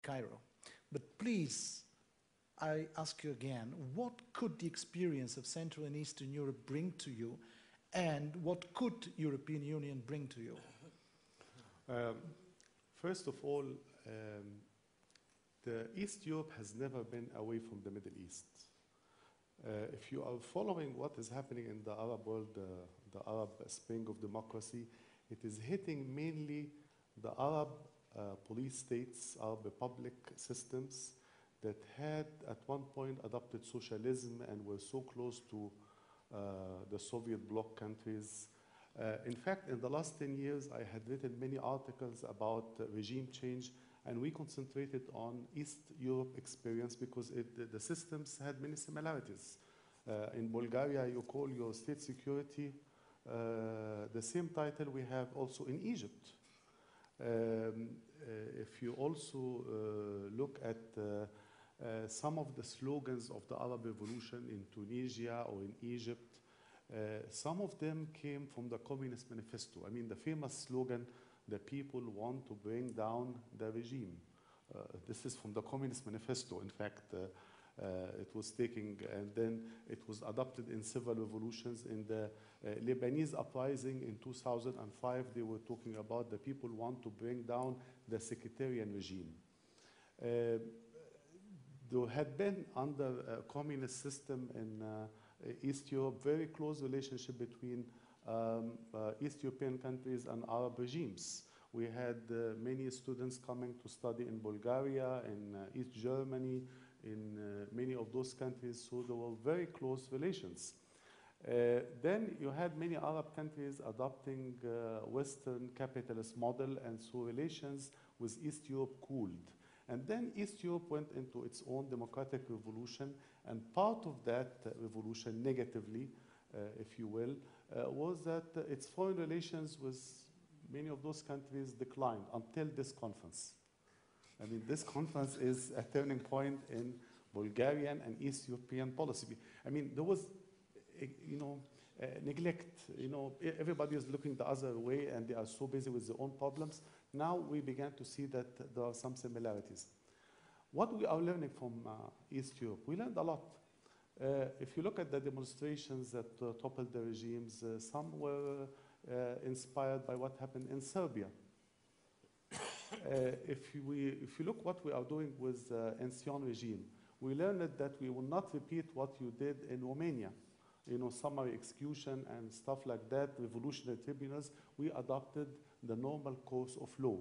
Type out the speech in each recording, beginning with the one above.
Cairo. But please, I ask you again, what could the experience of Central and Eastern Europe bring to you, and what could European Union bring to you? First of all, the East Europe has never been away from the Middle East. If you are following what is happening in the Arab world, the Arab Spring of democracy, it is hitting mainly the Arab police states, Arab republic systems that had at one point adopted socialism and were so close to the Soviet bloc countries. In fact, in the last 10 years, I had written many articles about regime change, and we concentrated on East Europe experience because the systems had many similarities. In Bulgaria, you call your state security the same title we have also in Egypt. If you also look at some of the slogans of the Arab Revolution in Tunisia or in Egypt, some of them came from the Communist Manifesto. I mean, the famous slogan, "The people want to bring down the regime." This is from the Communist Manifesto. In fact, it was taken, and then it was adopted in civil revolutions. In the Lebanese uprising in 2005, they were talking about the people want to bring down the sectarian regime. There had been, under a communist system in East Europe, very close relationship between East European countries and Arab regimes. We had many students coming to study in Bulgaria, in East Germany, in many of those countries, so there were very close relations. Then you had many Arab countries adopting Western capitalist model, and so relations with East Europe cooled. And then East Europe went into its own democratic revolution, and part of that revolution, negatively, if you will, was that its foreign relations with many of those countries declined until this conference. I mean, this conference is a turning point in Bulgarian and East European policy. I mean, there was, neglect. Everybody is looking the other way, and they are so busy with their own problems. Now we began to see that there are some similarities. What we are learning from East Europe, we learned a lot. If you look at the demonstrations that toppled the regimes, some were inspired by what happened in Serbia. If you look what we are doing with the Ancien regime, we learned that we will not repeat what you did in Romania. Summary execution and stuff like that, revolutionary tribunals. We adopted the normal course of law.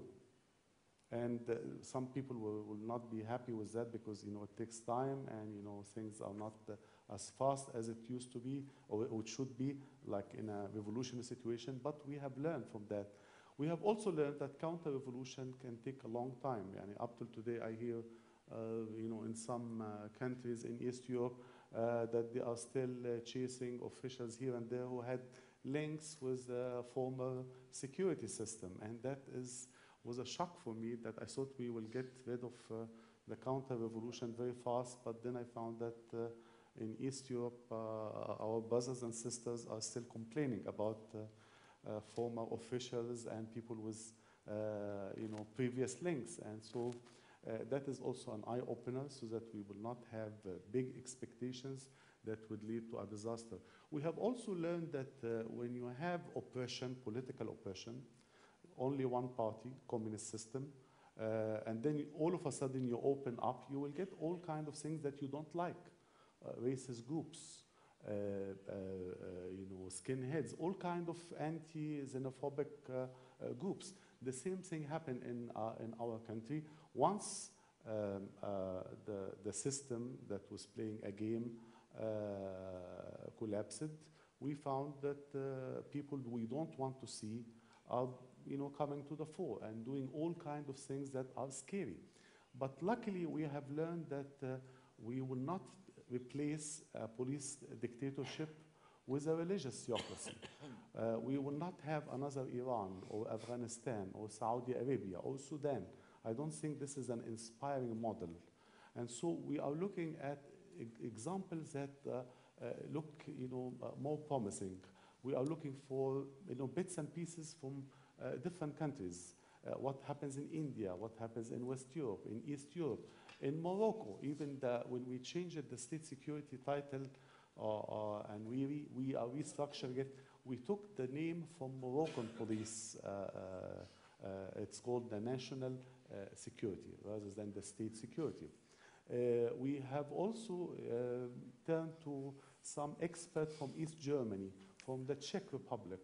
And some people will not be happy with that because, it takes time and, things are not as fast as it used to be or it should be, like in a revolutionary situation. But we have learned from that. We have also learned that counter-revolution can take a long time. Up till today, I hear, in some countries in East Europe, that they are still chasing officials here and there who had links with the former security system. And that was a shock for me, that I thought we will get rid of the counter-revolution very fast, but then I found that in East Europe, our brothers and sisters are still complaining about former officials and people with previous links. And so that is also an eye-opener, so that we will not have big expectations that would lead to a disaster. We have also learned that when you have oppression, political oppression, only one party, communist system, and then all of a sudden you open up, you will get all kinds of things that you don't like. Racist groups, skinheads, all kinds of anti-xenophobic groups. The same thing happened in our country. Once the system that was playing a game collapsed, we found that people we don't want to see are coming to the fore and doing all kinds of things that are scary. But luckily, we have learned that we will not replace a police dictatorship with a religious theocracy. We will not have another Iran or Afghanistan or Saudi Arabia or Sudan. I don't think this is an inspiring model. And so we are looking at examples that look more promising. We are looking for bits and pieces from different countries. what happens in India, what happens in West Europe, in East Europe, in Morocco. Even when we changed the state security title and we are restructuring it, we took the name from Moroccan police. It's called the national security rather than the state security. We have also turned to some experts from East Germany, from the Czech Republic.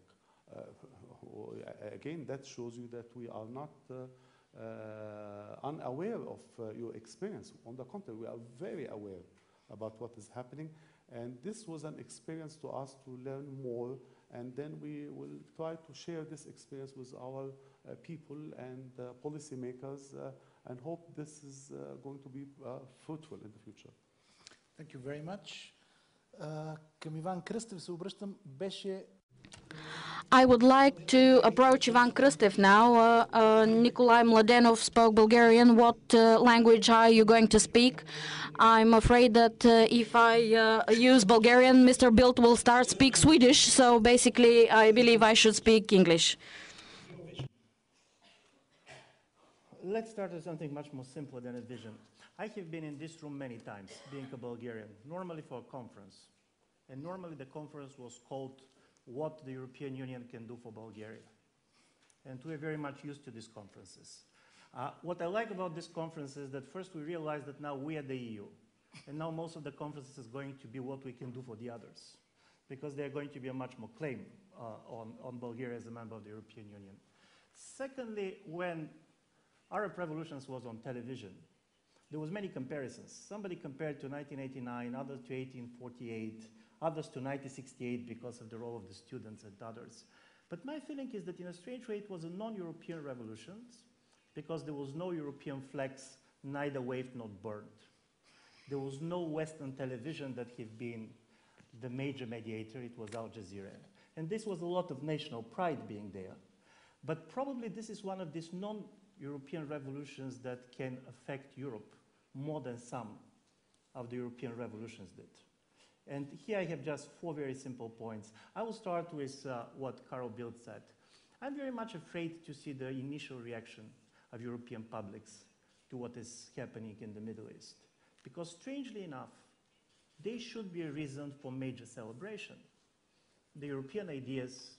Again, that shows you that we are not unaware of your experience. On the contrary, we are very aware about what is happening. And this was an experience to us to learn more. And then we will try to share this experience with our people and policymakers and hope this is going to be fruitful in the future. Thank you very much. Към Иван Кръстев се обръщам. Беше... I would like to approach Ivan Krastev now. Nikolai Mladenov spoke Bulgarian. What language are you going to speak? I'm afraid that if I use Bulgarian, Mr. Bildt will start speak Swedish. So basically, I believe I should speak English. Let's start with something much more simple than a vision. I have been in this room many times, being a Bulgarian, normally for a conference. And normally the conference was called What the European Union Can Do for Bulgaria. And we're very much used to these conferences. What I like about this conference is that first we realize that now we are the EU. And now most of the conferences is going to be what we can do for the others. Because they're going to be a much more claim on Bulgaria as a member of the European Union. Secondly, when Arab Revolutions was on television, there was many comparisons. Somebody compared to 1989, others to 1848, others to 1968 because of the role of the students and others. But my feeling is that in a strange way it was a non-European revolution because there was no European flags, neither waved nor burned. There was no Western television that had been the major mediator, it was Al Jazeera. And this was a lot of national pride being there. But probably this is one of these non-European revolutions that can affect Europe more than some of the European revolutions did. And here I have just 4 very simple points. I will start with what Carol Bildt said. I'm very much afraid to see the initial reaction of European publics to what is happening in the Middle East. Because strangely enough, they should be a reason for major celebration. The European ideas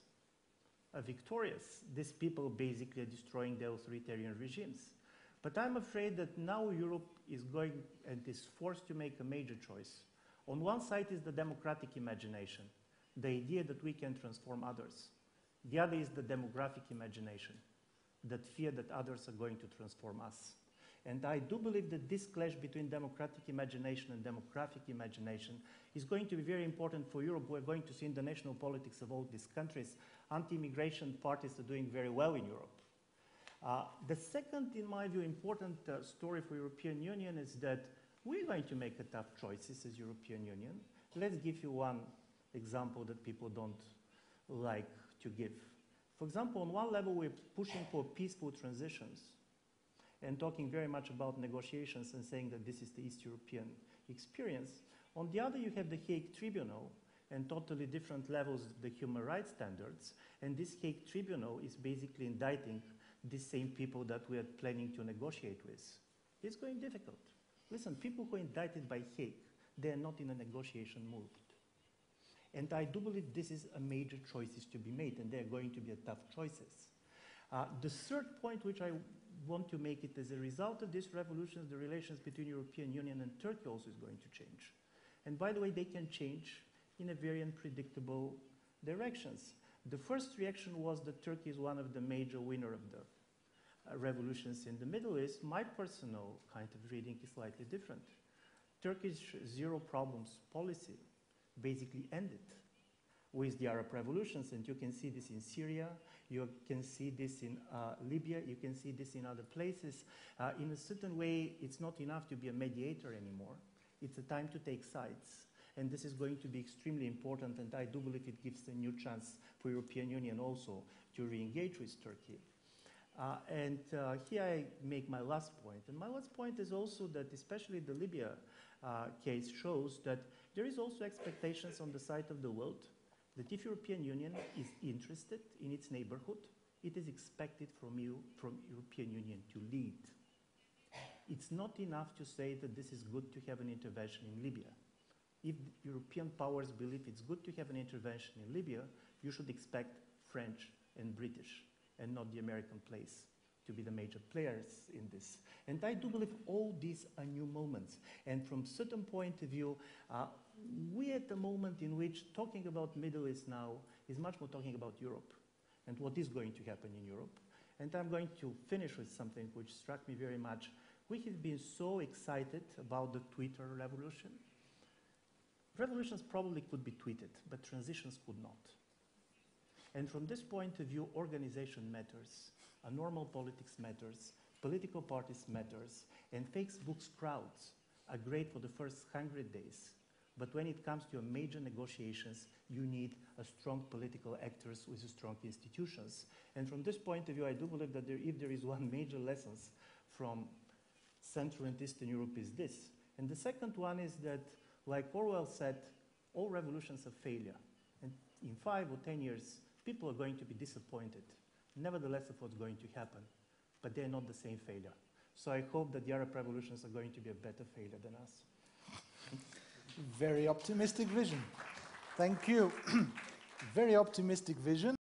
are victorious. These people basically are destroying the authoritarian regimes. But I'm afraid that now Europe is going and is forced to make a major choice. On one side is the democratic imagination, the idea that we can transform others. The other is the demographic imagination, that fear that others are going to transform us. And I do believe that this clash between democratic imagination and demographic imagination is going to be very important for Europe. We're going to see in the national politics of all these countries, anti-immigration parties are doing very well in Europe. The second, in my view, important story for European Union is that we're going to make a tough choices as European Union. Let's give you one example that people don't like to give. For example, on one level, we're pushing for peaceful transitions and talking very much about negotiations and saying that this is the East European experience. On the other, you have the Hague Tribunal and totally different levels of the human rights standards. And this Hague Tribunal is basically indicting these same people that we are planning to negotiate with. It's going difficult. Listen, people who are indicted by Hague, they are not in a negotiation mood. And I do believe this is a major choices to be made, and they're going to be a tough choices. The third point which I want to make it as a result of this revolution, the relations between European Union and Turkey also is going to change. And by the way, they can change in a very unpredictable directions. The first reaction was that Turkey is one of the major winners of the revolutions in the Middle East. My personal kind of reading is slightly different. Turkish zero problems policy basically ended with the Arab revolutions, and you can see this in Syria, you can see this in Libya, you can see this in other places. In a certain way, it's not enough to be a mediator anymore. It's a time to take sides. And this is going to be extremely important, and I do believe it gives a new chance for European Union also to re-engage with Turkey. Here I make my last point. And my last point is also that especially the Libya case shows that there is also expectations on the side of the world that if European Union is interested in its neighborhood, it is expected from you, from European Union, to lead. It's not enough to say that this is good to have an intervention in Libya. If European powers believe it's good to have an intervention in Libya, you should expect French and British, and not the American place, to be the major players in this. And I do believe all these are new moments. And from certain point of view, we're at the moment in which talking about Middle East now is much more talking about Europe and what is going to happen in Europe. And I'm going to finish with something which struck me very much. We have been so excited about the Twitter revolution. Revolutions probably could be tweeted, but transitions could not. And from this point of view, organization matters, a normal politics matters, political parties matters, and Facebook's crowds are great for the first 100 days. But when it comes to major negotiations, you need a strong political actors with strong institutions. And from this point of view, I do believe that if there is one major lesson from Central and Eastern Europe is this. And the second one is that, like Orwell said, all revolutions are failure. And in 5 or 10 years, people are going to be disappointed, nevertheless, of what's going to happen. But they're not the same failure. So I hope that the Arab revolutions are going to be a better failure than us. Very optimistic vision. Thank you. Very optimistic vision.